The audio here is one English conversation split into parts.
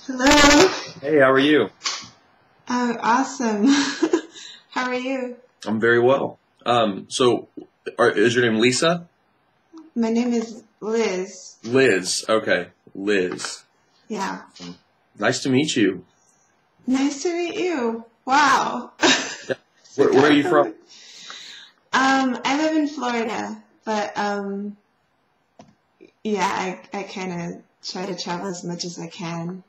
Hello. Hey, how are you? Oh, awesome. How are you? I'm very well. Is your name Lisa? My name is Liz. Liz. Okay, Liz. Yeah. Nice to meet you. Nice to meet you. Wow. Yeah. Where are you from? I live in Florida, but yeah, I kind of try to travel as much as I can.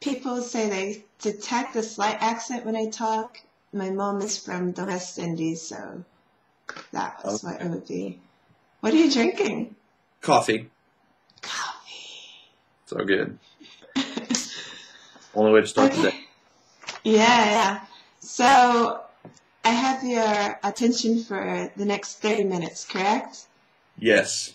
People say they detect a slight accent when I talk. My mom is from the West Indies, so that was what it would be. What are you drinking? Coffee. Coffee. So good. Only way to start the day. Yeah. So I have your attention for the next 30 minutes, correct? Yes.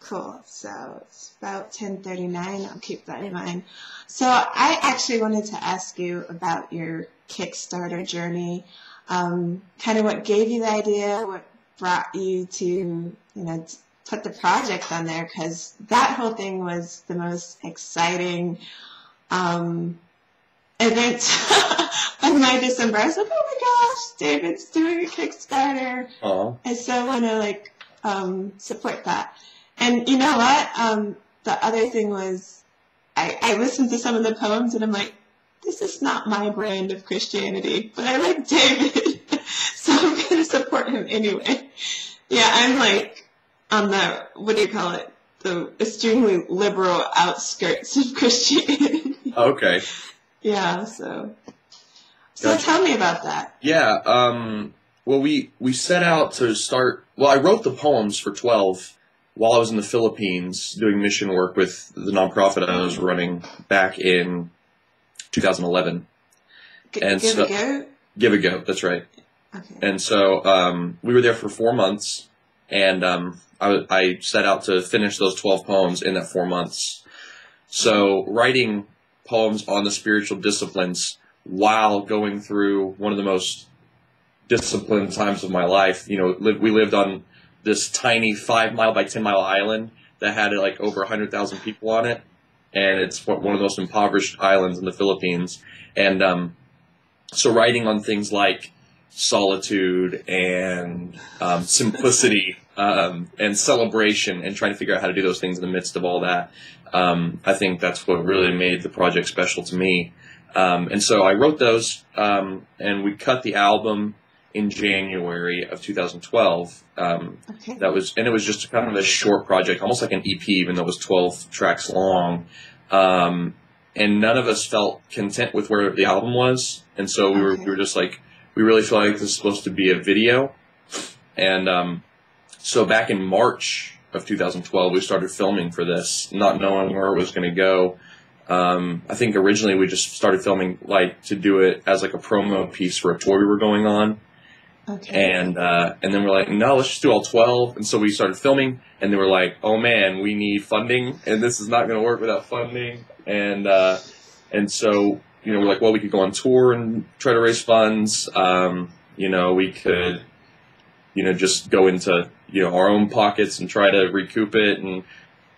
Cool. So it's about 10:39. I'll keep that in mind. So I actually wanted to ask you about your Kickstarter journey. Kind of what gave you the idea, what brought you to, put the project on there, because that whole thing was the most exciting event of my December. I was like, oh my gosh, David's doing a Kickstarter. Aww. I so want to support that. And you know what? The other thing was I listened to some of the poems and I'm like, this is not my brand of Christianity, but I like David, so I'm going to support him anyway. Yeah, I'm like on the, the extremely liberal outskirts of Christianity. Okay. Yeah, so gotcha. Tell me about that. Yeah, well, we set out to start, I wrote the poems for 12 while I was in the Philippines doing mission work with the nonprofit I was running back in 2011. Give a Go? Give a Go, that's right. Okay. And so we were there for 4 months, and I set out to finish those 12 poems in that 4 months. So writing poems on the spiritual disciplines while going through one of the most disciplined times of my life. We lived on this tiny 5-mile by 10-mile island that had like over 100,000 people on it, and it's one of the most impoverished islands in the Philippines. And so writing on things like solitude and simplicity and celebration, and trying to figure out how to do those things in the midst of all that, I think that's what really made the project special to me. And so I wrote those, and we cut the album in January of 2012. Okay. It was just kind of a short project, almost like an EP, even though it was 12 tracks long. And none of us felt content with where the album was, and so we were just like, we really feel like this is supposed to be a video. And so back in March of 2012, we started filming for this, not knowing where it was going to go. I think originally we just started filming to do it as like a promo piece for a tour we were going on. Okay. And then we're like, no, let's just do all 12. And so we started filming, and they were like, oh man, we need funding, and this is not going to work without funding. And so, we're like, well, we could go on tour and try to raise funds. We could, just go into, our own pockets and try to recoup it. And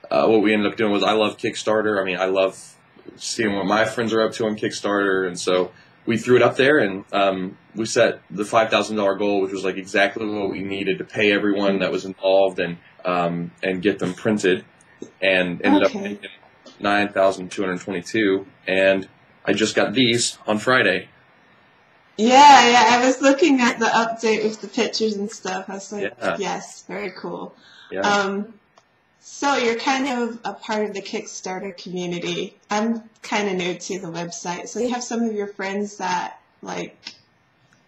what we ended up doing was, I love Kickstarter. I mean, I love seeing what my friends are up to on Kickstarter. And so we threw it up there, and we set the $5,000 goal, which was like exactly what we needed to pay everyone that was involved and get them printed, and ended up making $9,222. And I just got these on Friday. Yeah, I was looking at the update with the pictures and stuff. I was like, yes, very cool. Yeah. So you're kind of a part of the Kickstarter community. I'm kind of new to the website. So you have some of your friends that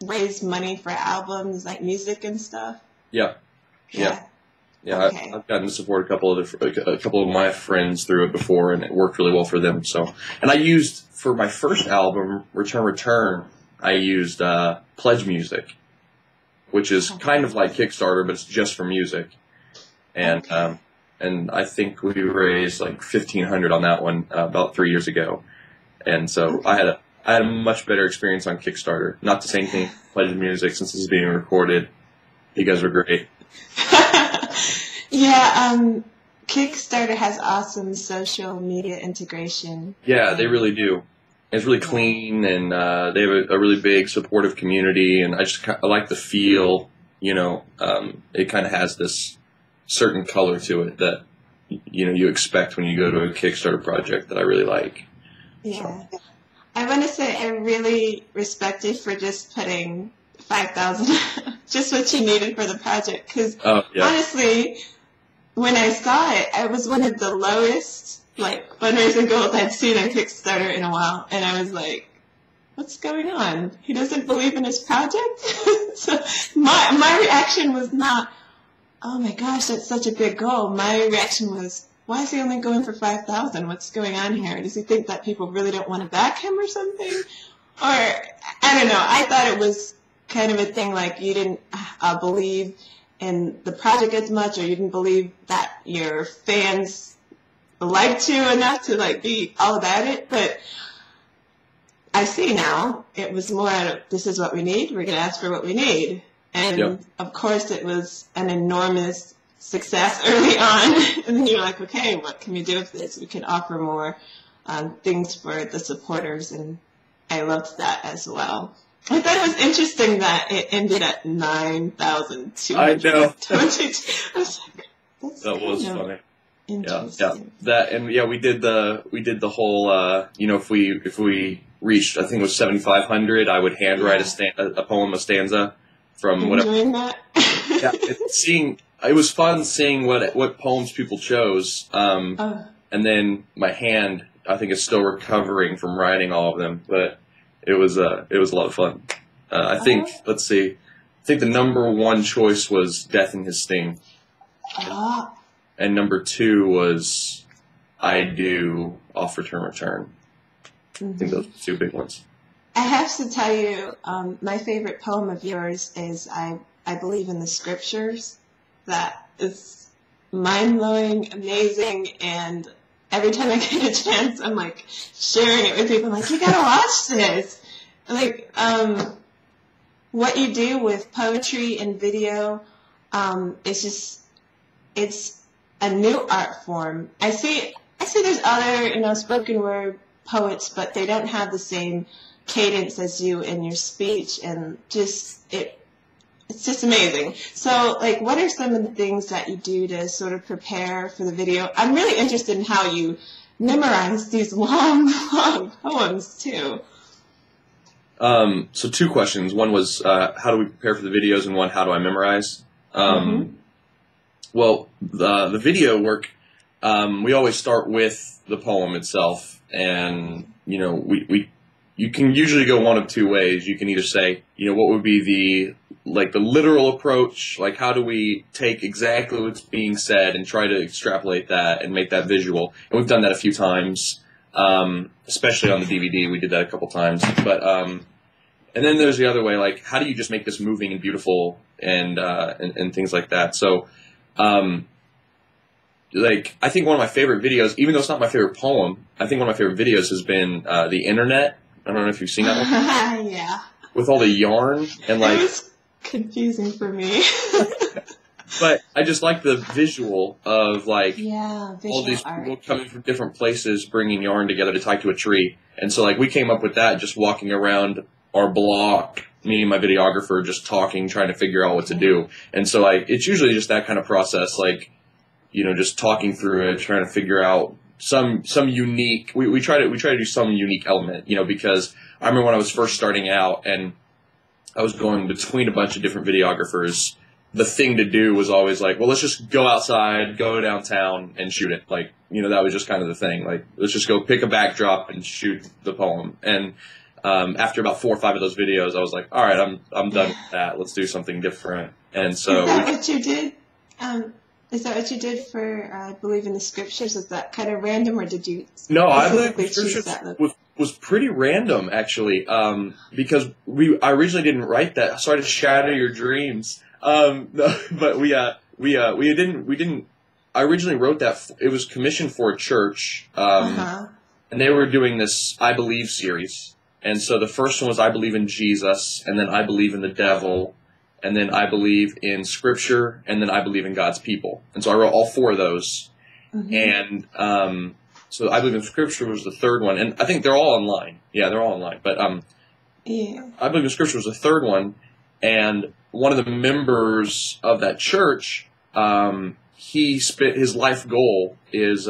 raise money for albums, like music and stuff? Yeah. Okay. I've gotten to support a couple of my friends through it before, and it worked really well for them. So, and I used, for my first album, Return, I used Pledge Music, which is kind of like Kickstarter, but it's just for music. And and I think we raised like $1,500 on that one about 3 years ago. And so I had a much better experience on Kickstarter. Not to say anything, Pledge Music, since this is being recorded. You guys are great. Yeah, Kickstarter has awesome social media integration. Yeah, they really do. It's really clean, and they have a really big supportive community, and I like the feel. You know, it kind of has this certain color to it that you expect when you go to a Kickstarter project that I really like. Yeah. So. I want to say I really respect you for just putting $5,000, just what you needed for the project. Because honestly, when I saw it, I was one of the lowest fundraising goals I'd seen on Kickstarter in a while, and I was like, "What's going on? He doesn't believe in his project." So my reaction was not, "Oh my gosh, that's such a big goal." My reaction was, why is he only going for 5,000? What's going on here? Does he think that people really don't want to back him or something? Or, I don't know. I thought it was kind of a thing like you didn't believe in the project as much, or you didn't believe that your fans liked you enough to be all about it. But I see now it was more out of, this is what we need. We're going to ask for what we need. And of course it was an enormous success early on, and then you're like, okay, what can we do with this? We can offer more things for the supporters, and I loved that as well. I thought it was interesting that it ended at 9,200. I know. I was like, that was funny. Interesting. That, and we did the whole if we reached, I think it was 7,500, I would handwrite a poem, a stanza from whatever. Doing that. It was fun seeing what poems people chose, and then my hand, I think, is still recovering from writing all of them, but it was a lot of fun. I think, let's see, I think the number one choice was Death and His Sting, and number 2 was I Do, Off Return Return. I think those are the 2 big ones. I have to tell you, my favorite poem of yours is I Believe in the Scriptures. That is mind-blowing, amazing, and every time I get a chance, I'm sharing it with people. I'm like, you gotta watch this. What you do with poetry and video, it's a new art form. I see there's other, spoken word poets, but they don't have the same cadence as you in your speech, and it's just amazing. So, what are some of the things that you do to sort of prepare for the video? I'm really interested in how you memorize these long, long poems, too. So 2 questions. One was, how do we prepare for the videos, and one, how do I memorize? Well, the video work, we always start with the poem itself, and, you can usually go one of 2 ways. You can either say, what would be the literal approach, how do we take exactly what's being said and try to extrapolate that and make that visual. And we've done that a few times, especially on the DVD. We did that a couple times. But and then there's the other way, how do you just make this moving and beautiful and things like that. So I think one of my favorite videos, even though it's not my favorite poem, I think one of my favorite videos has been The Internet. I don't know if you've seen that one. Yeah. With all the yarn and It was confusing for me. But I just like the visual of all these art. people coming from different places, bringing yarn together to tie to a tree. And so we came up with that just walking around our block, me and my videographer, just talking, trying to figure out what to do. And so it's usually just that kind of process, just talking through it, trying to figure out some unique. We try to do some unique element, because I remember when I was first starting out and I was going between a bunch of different videographers, the thing to do was always well, let's just go outside, go downtown and shoot it. That was just kind of the thing. Let's just go pick a backdrop and shoot the poem. And after about 4 or 5 of those videos, I was like, all right, I'm done with that. Let's do something different. And so Is that what you did? Is that what you did for I Believe in the Scriptures? Was that kind of random, or did you? No, I Believe in the Scriptures was pretty random, actually, because I originally didn't write that. Sorry to shatter your dreams, but we didn't. I originally wrote that. It was commissioned for a church, and they were doing this I Believe series, and so the first one was I Believe in Jesus, and then I Believe in the Devil, and then I Believe in Scripture, and then I Believe in God's People. And so I wrote all 4 of those. And so I Believe in Scripture was the third one, and I think they're all online. Yeah, they're all online. But I Believe in Scripture was the third one, and one of the members of that church, his life goal is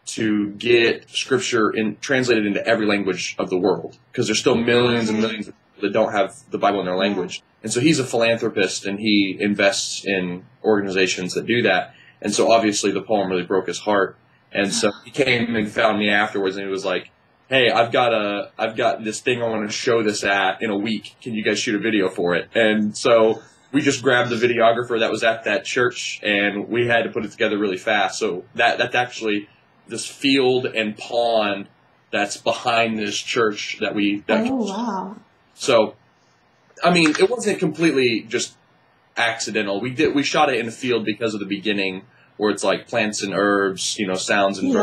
to get Scripture translated into every language of the world, because there's still millions and millions that don't have the Bible in their language. And so he's a philanthropist, and he invests in organizations that do that. And so obviously the poem really broke his heart. And so he came and found me afterwards, and he was like, "Hey, I've got this thing I want to show this at in a week. Can you guys shoot a video for it?" And so we just grabbed the videographer that was at that church, and we had to put it together really fast. So that's actually this field and pond that's behind this church that we. Wow. So, I mean, it wasn't completely just accidental. We shot it in the field because of the beginning, where it's like plants and herbs, sounds and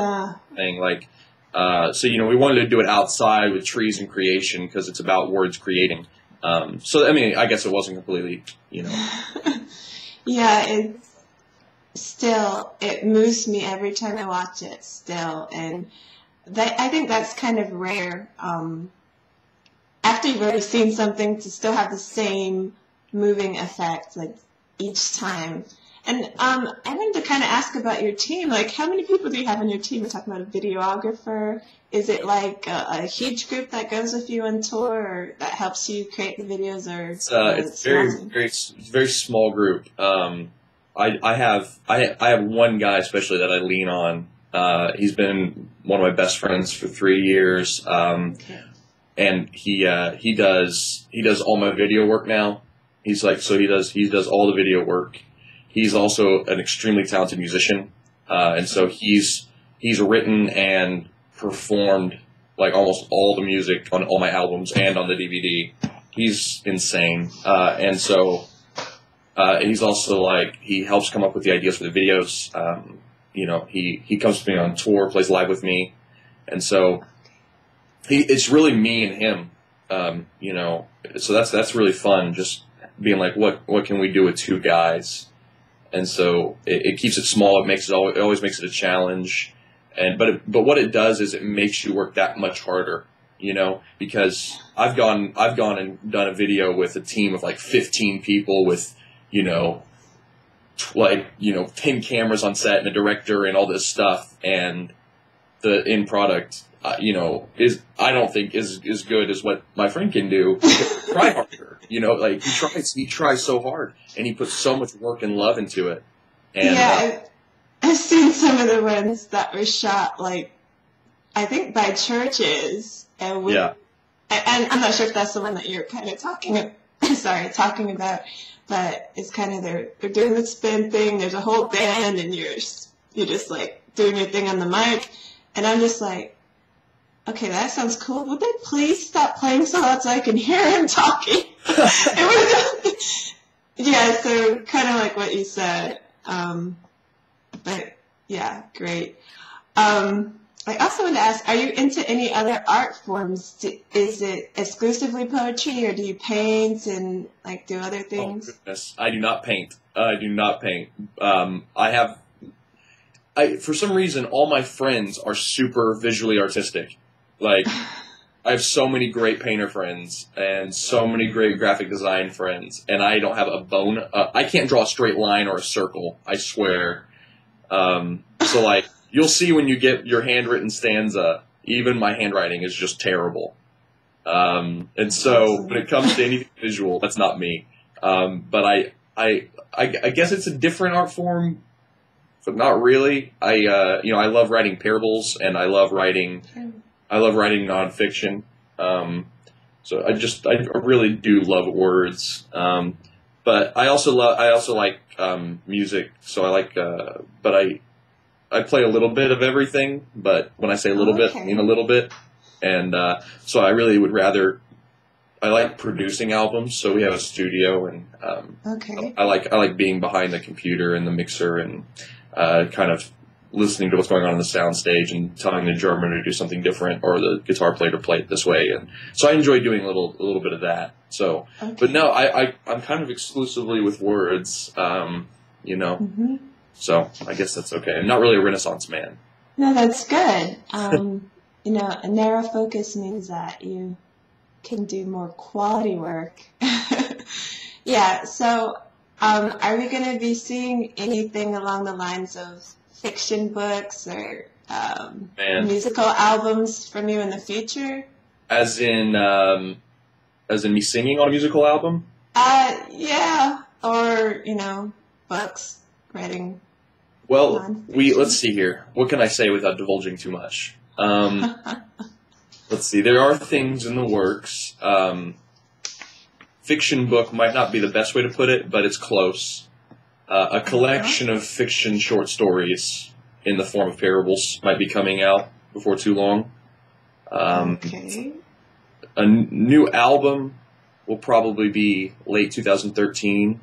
thing like. So we wanted to do it outside with trees and creation, because it's about words creating. So I mean, I guess it wasn't completely, Yeah, it moves me every time I watch it still, and I think that's kind of rare. After you've already seen something, to still have the same moving effect like each time. And I wanted to kind of ask about your team. Like, how many people do you have on your team? We're talking about a videographer. Is it like a huge group that goes with you on tour, or that helps you create the videos? Or it's very small group. I have one guy especially that I lean on. He's been one of my best friends for 3 years. And he does all my video work now. He does all the video work. He's also an extremely talented musician, and so he's written and performed like almost all the music on all my albums and on the DVD. He's insane, and so he's also he helps come up with the ideas for the videos. He comes to me on tour, plays live with me, and so it's really me and him. So that's really fun. Just being like, what can we do with two guys? And so it keeps it small. It always makes it a challenge. But what it does is it makes you work that much harder, because I've gone and done a video with a team of 15 people with, 10 cameras on set and a director and all this stuff. And the end product, I don't think is as good as what my friend can do. Try harder. He tries so hard, and he puts so much work and love into it. And, I've seen some of the ones that were shot, I think by churches. And I'm not sure if that's the one that you're kind of talking about, but it's kind of they're doing the spin thing. There's a whole band, and you're just doing your thing on the mic, and I'm just like, okay, that sounds cool. Would they please stop playing so loud so I can hear him talking? So kind of like what you said. But yeah, great. I also want to ask, are you into any other art forms? Is it exclusively poetry, or do you paint and do other things? Oh, goodness. I do not paint. For some reason, all my friends are super visually artistic. I have so many great painter friends and so many great graphic design friends, and I don't have a bone. I can't draw a straight line or a circle, I swear. You'll see when you get your handwritten stanza, even my handwriting is just terrible. And so when it comes to anything visual, that's not me. But I guess it's a different art form, but not really. I love writing parables, and I love writing nonfiction. So I really do love words. But I also like music. So I play a little bit of everything. But when I say a little bit, I mean a little bit. And so I really would rather. I like producing albums. So we have a studio, and I like being behind the computer and the mixer and kind of listening to what's going on the sound stage and telling the drummer to do something different, or the guitar player to play it this way. And so I enjoy doing a little bit of that. So, but no, I'm kind of exclusively with words, Mm-hmm. So I guess that's okay. I'm not really a Renaissance man. No, that's good. You know, a narrow focus means that you can do more quality work. Yeah, so are we going to be seeing anything along the lines of fiction books or musical albums from you in the future? As in me singing on a musical album? Yeah, or, you know, books, writing. Well, let's see here. What can I say without divulging too much? Let's see. There are things in the works. Fiction book might not be the best way to put it, but it's close. A collection of fiction short stories in the form of parables might be coming out before too long. Okay. A new album will probably be late 2013,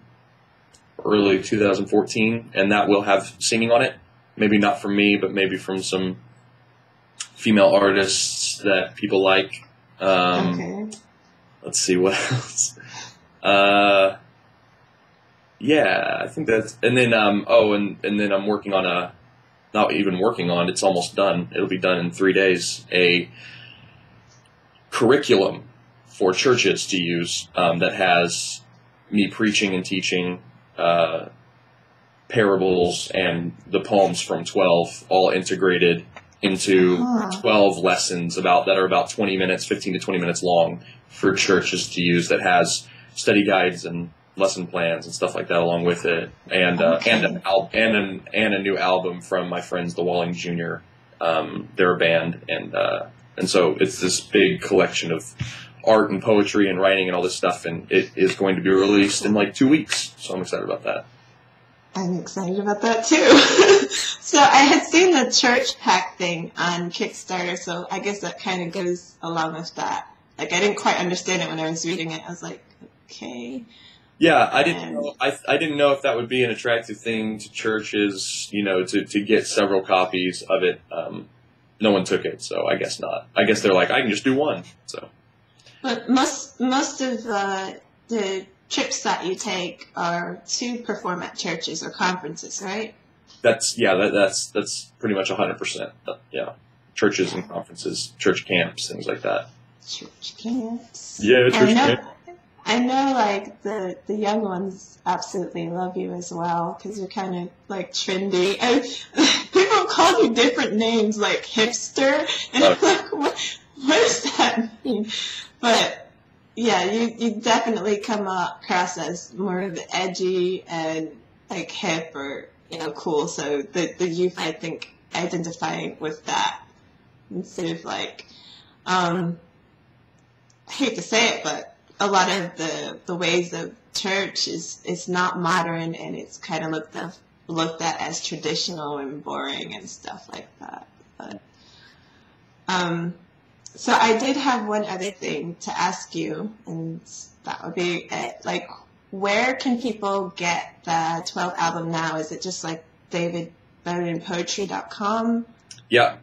early 2014, and that will have singing on it. Maybe not from me, but maybe from some female artists that people like. Okay. Let's see what else. Yeah, I think that's, and then and then I'm working on not even working on, it's almost done. It'll be done in 3 days. A curriculum for churches to use that has me preaching and teaching parables and the poems from 12 all integrated into 12 lessons that are about 20 minutes, 15 to 20 minutes long for churches to use, that has study guides and lesson plans and stuff like that along with it, and a new album from my friends the Walling Jr. They're a band, and so it's this big collection of art and poetry and writing and all this stuff, and it is going to be released in like 2 weeks. So I'm excited about that. I'm excited about that too. So I had seen the church pack thing on Kickstarter, so I guess that kind of goes along with that. Like, I didn't quite understand it when I was reading it. I was like, okay. Yeah, I didn't know. I didn't know if that would be an attractive thing to churches, you know, to get several copies of it. No one took it, so I guess not. I guess they're like, I can just do one. So. But most of the trips that you take are to perform at churches or conferences, right? That's pretty much 100%. Yeah, churches and conferences, church camps, things like that. Church camps. Yeah, church camps. I know, like, the young ones absolutely love you as well, because you're kind of, like, trendy. And people call you different names, like Hipster, and I'm like, what does that mean? But, yeah, you definitely come across as more of the edgy and, like, hip or, you know, cool. So the youth, I think, identify with that instead of, like, I hate to say it, but a lot of the ways of church is not modern, and it's kind of looked at as traditional and boring and stuff like that. But so I did have one other thing to ask you, and that would be it. Like, where can people get the 12 album now? Is it just like davidbowdenpoetry.com? Yeah.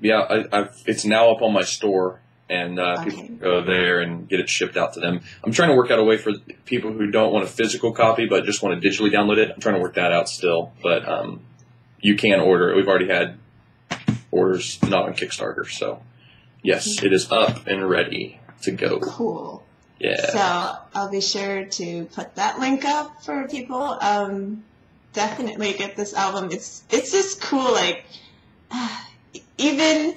It's now up on my store. And people can go there and get it shipped out to them. I'm trying to work out a way for people who don't want a physical copy but just want to digitally download it. I'm trying to work that out still. But you can order it. We've already had orders, not on Kickstarter. So, yes, it is up and ready to go. Cool. Yeah. So I'll be sure to put that link up for people. Definitely get this album. It's just cool. Like, even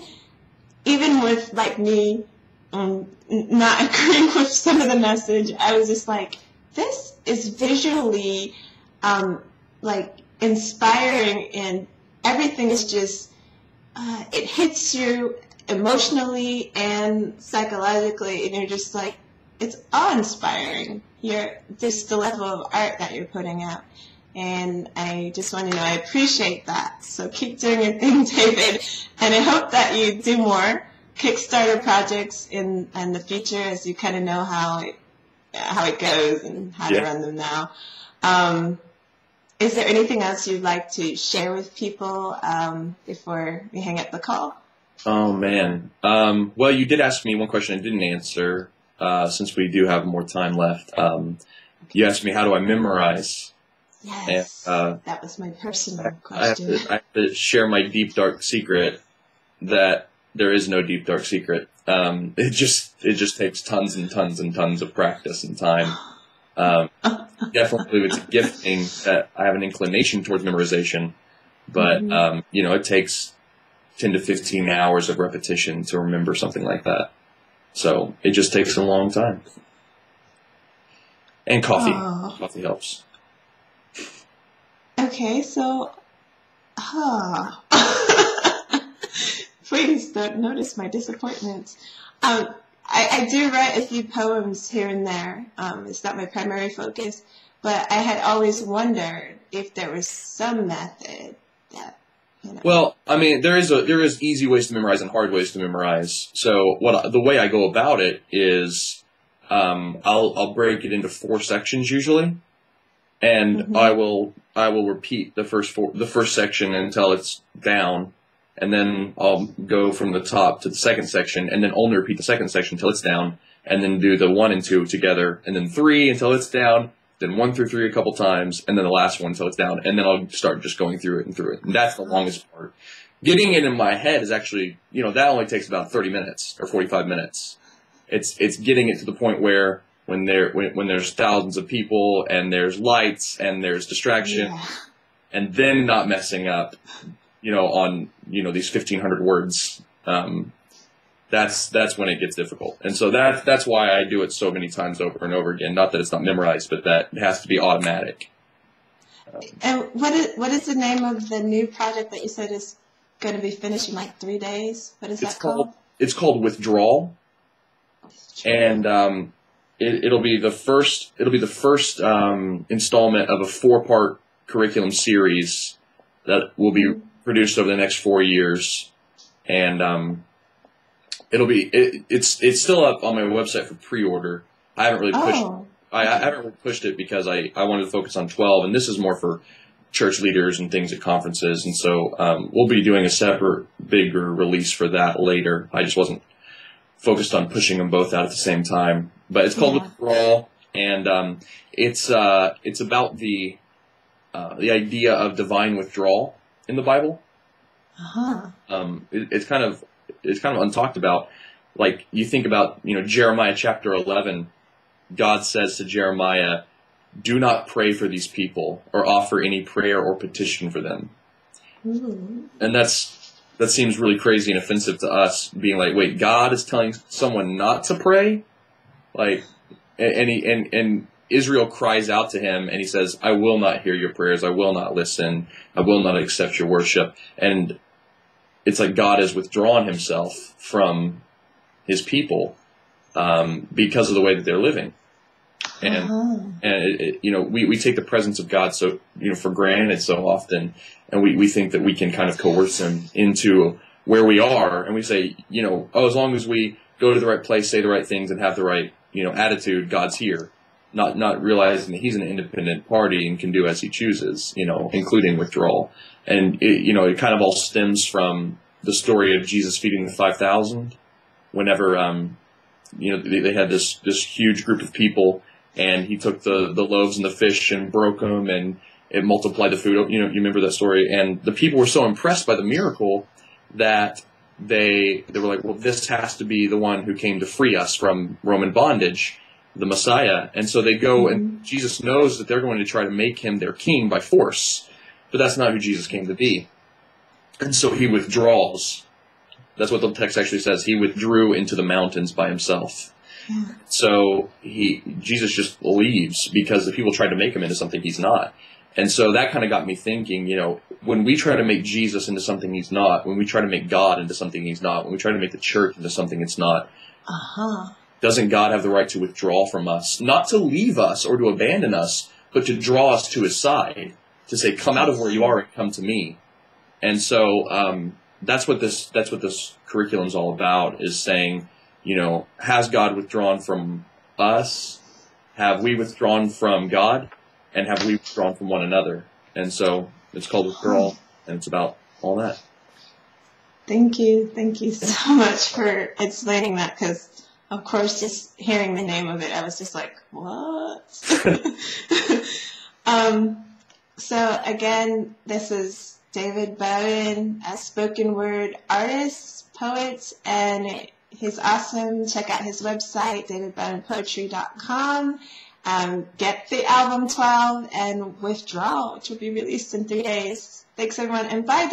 with, like, me not agreeing with some of the message, I was just like, this is visually, like, inspiring, and everything is just, it hits you emotionally and psychologically, and you're just like, it's awe-inspiring. Just the level of art that you're putting out. And I just want to know, I appreciate that. So keep doing your thing, David. And I hope that you do more Kickstarter projects in the future, as you kind of know how it goes and how to run them now. Is there anything else you'd like to share with people before we hang up the call? Oh, man. Well, you did ask me one question I didn't answer, since we do have more time left. You asked me, how do I memorize Yes, And, that was my personal question. I have to share my deep, dark secret that there is no deep, dark secret. It just takes tons and tons and tons of practice and time. Definitely, it's a gifting that I have an inclination towards memorization, but it takes 10 to 15 hours of repetition to remember something like that. So it just takes a long time. And coffee. Oh. Coffee helps. Okay, so, please don't notice my disappointments. I do write a few poems here and there. It's not my primary focus, but I had always wondered if there was some method that, Well, I mean, there is easy ways to memorize and hard ways to memorize. So the way I go about it is, I'll break it into 4 sections usually, and I will repeat the first section until it's down. And then I'll go from the top to the second section, and then only repeat the second section until it's down, and then do the 1 and 2 together, and then 3 until it's down, then 1 through 3 a couple times, and then the last one until it's down, and then I'll start just going through it. And that's the longest part. Getting it in my head is actually, that only takes about 30 minutes or 45 minutes. It's getting it to the point where when there's thousands of people, and there's lights, and there's distraction, and then not messing up, on these 1,500 words, that's when it gets difficult. And so that's why I do it so many times over and over again. Not that it's not memorized, but that it has to be automatic. And what is the name of the new project that you said is going to be finished in like 3 days? What is that called? It's called Withdrawal, and it'll be the first installment of a 4-part curriculum series that will be produced over the next 4 years, and it's still up on my website for pre-order. I haven't really pushed I haven't really pushed it because I wanted to focus on 12, and this is more for church leaders and things at conferences, and so we'll be doing a separate bigger release for that later. I just wasn't focused on pushing them both out at the same time. But it's called Withdrawal, and it's about the idea of divine withdrawal in the Bible. It's kind of untalked about. Like, you think about, Jeremiah chapter 11, God says to Jeremiah, "Do not pray for these people or offer any prayer or petition for them." And that seems really crazy and offensive to us, being like, wait, God is telling someone not to pray? Like, and Israel cries out to him, and he says, "I will not hear your prayers. I will not listen. I will not accept your worship." And it's like God has withdrawn himself from his people because of the way that they're living. And we take the presence of God for granted so often, and we think that we can kind of coerce him into where we are, and we say, as long as we go to the right place, say the right things, and have the right attitude, God's here. Not realizing that he's an independent party and can do as he chooses, including withdrawal. And it kind of all stems from the story of Jesus feeding the 5,000. Whenever they had this huge group of people, and he took the loaves and the fish and broke them, and it multiplied the food. You remember that story. And the people were so impressed by the miracle that they were like, well, this has to be the one who came to free us from Roman bondage, the Messiah. And so they go, and Jesus knows that they're going to try to make him their king by force, but that's not who Jesus came to be. And so he withdraws. That's what the text actually says. He withdrew into the mountains by himself. So Jesus just leaves because the people tried to make him into something he's not. And so that kind of got me thinking, when we try to make Jesus into something he's not, when we try to make God into something he's not, when we try to make the church into something it's not, doesn't God have the right to withdraw from us? Not to leave us or to abandon us, but to draw us to his side, to say, come out of where you are and come to me. And so that's what this curriculum's all about, is saying, has God withdrawn from us? Have we withdrawn from God? And have we withdrawn from one another? And so it's called Withdrawal, and it's about all that. Thank you so much for explaining that, because, of course, just hearing the name of it, I was just like, what? So again, this is David Bowden, a spoken word artist, poet, and he's awesome. Check out his website, davidbowdenpoetry.com. Get the album 12 and Withdrawal, which will be released in 3 days. Thanks, everyone, and bye.